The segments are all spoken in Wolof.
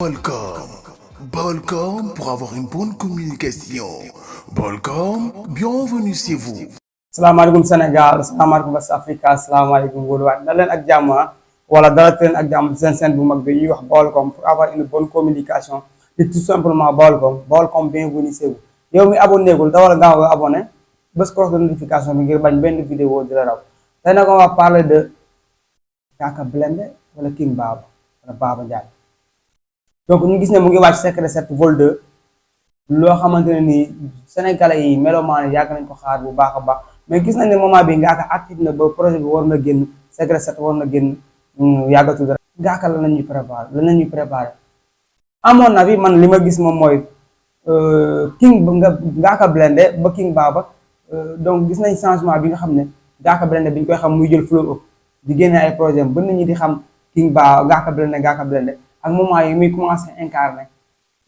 Bolcom. Bolcom pour avoir une bonne communication. Bolcom, bienvenue chez vous. salaamaaleykum Sénégal salaamaaleykum West Africa salaamaaleykum worldwide dal leen ak jàmm wala dalal leen ak jàmm seen chaîne bu mag bi ñuy wax Bolcom pour avoir une bonne communication et tout simplement Bolcom bienvenue chez vous. yow mi abonné gul da war a gaaw a abonné bés cloche de notification bi ngir bañ benn vidéo di la raw tey nag on va parler de Ngaaka Blindé wala King Baba wala Baba Ndiaye. donc ñu gis ne mu ngi wàcc Secret 7 vol 2 loo xamante ne nii sénégalais yi melomaan yàgg nañ ko xaar bu baax a baax mais gis nañ ne moment bi Ngaaka active na ba projet bi war na génn Secret 7 war na génn yàggatul dara. Ngaaka lan la ñuy préparé amoon na bi man li ma gis moom mooy Ngaaka Blindé ba King Baba donc gis nañ changement bi nga xam ne Ngaaka Blindé bi ñu koy xam muy jël flow up di génne ay projet ba nit ñi di xam King Baba Ngaaka Blindé ak moment yi muy commencé incarné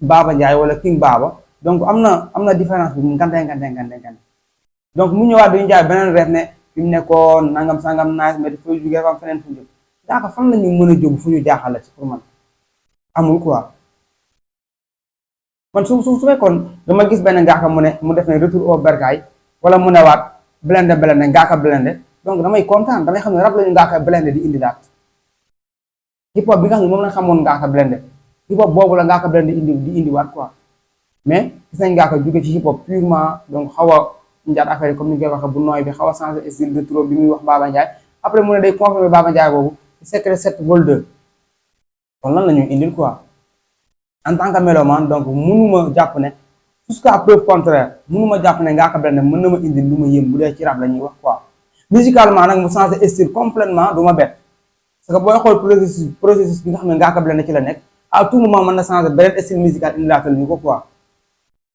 Baba Ndiaye wala King Baba donc am na différence bi mu ngante donc mu ñëwaat dañu jaay beneen reef ne fi mu nekkoon nangam sangam naaj mais dafa jógee dafa am feneen fu ñu jóg Ngaaka fan la ñu mën a jóg fu ñu jaaxal la ci pour man amul quoi man su fekkoon dama gis benn Ngaaka mu def ne retour au bercail wala mu ne waat Blindé Ngaaka Blindé donc damay kontaan damay xam ne rab la ñu Ngaaka Blindé di indi daat hip hop bi nga xam ne moom la xamoon Ngaaka Blindé hip hop boobu la Ngaaka Blindé di indiwaat quoi mais gis nañ Ngaaka jóge ci hip hop purement donc xaw a njaat affaire yi comme ni ñu koy waxee bu nooy bi xaw a changé style de trop bi muy wax Baba Ndiaye après mu ne day confirmer Baba Ndiaye boobu Secret 7 vol 2 kon lan la ñuy indil quoi en tant que mélomane donc mënuma jàpp ne jusqu'à preuve contraire mënuma jàpp ne Ngaaka Blindé mën na ma indil lu ma yëm bu dee ci rap la ñuy wax quoi musicalement nag mu changé style complètement du ma bett parce que booy xool processus bi nga xam ne Ngaaka Blindé ci la nekk à tout moment mën na changer beneen style musical indi laatal ñu ko quoi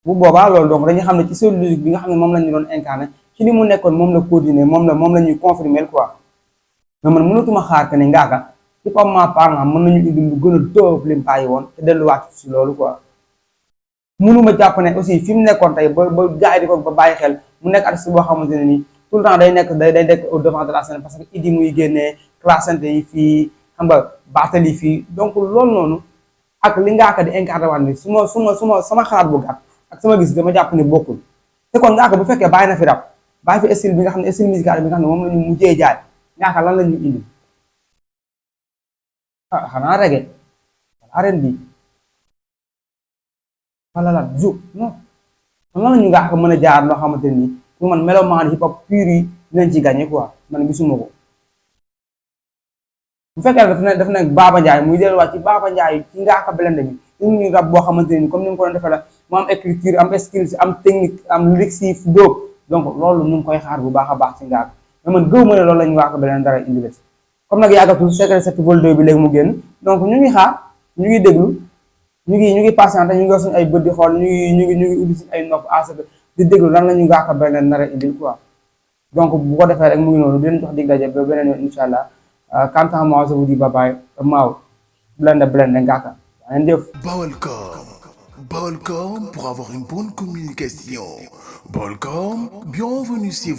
bu boobaa loolu donc dañuy xam ne ci seule logique bi nga xam ne moom la ñu doon incarné ci li mu nekkoon moom la continuer moom la ñuy confirmer quoi mais man mënatuma xaar que ne Ngaaka ci comment parlant mën nañu indi lu gën a dóob li mu bàyyi woon te delluwaat si loolu quoi mënuma jàpp ne aussi fi mu nekkoon tey ba gars yi di ko ba bàyyi xel mu nekk artiste boo xamante ne nii tout le temps day nekk au devant de la scène parce que idi muy génnee classante yi fii xam nga baatal yi fii donc loolu noonu ak li Ngaaka di incarné waat ni sama xalaat bu gàtt ak sama gis dama jàpp ne bokkul te kon Ngaaka bu fekkee bàyyi na fi rap bàyyi fi style bi nga xam ne style musical bi nga xam ne moom la ñu mujjee jaay Ngaaka lan la ñuy indi xanaa reggae R&B wala la zouk non lan la ñu Ngaaka mën a jaar loo xamante ne nii pour man mélomane hip hop pur yi dinañ ci gagné quoi man gisuma ko bu fekkee daf ne Baba Ndiaye muy delluwaat ci Baba Ndiaye ci Ngaaka Blindé bi ñu rap boo xamante ne ni comme ni mu ko doon defee la mu am écriture am skills am technique am lyrics yi dóob donc loolu ñu ngi koy xaar bu baax a baax ci Ngaaka mais man gëw ma ne loolu la ñu Ngaaka Blindé dara indi la comme nag yàggatul Secret 7 vol 2 bi léegi mu génn donc ñu ngi xaar ñu ngi déglu ñu ngi patienté ñu ngi wax suñu ay bët di xool ñu ngi ubbi suñu ay nopp à di déglu lan la ñu Ngaaka Blindé nar a indil quoi donc bu ko defee rek mu ngi noonu di leen jox dig daje ba beneen yoon incha allah quant à moi je vous dis bye bye Maaw Blindé Ngaaka Bolcom pour avoir une bonne communication. Bolcom, bienvenue chez vous.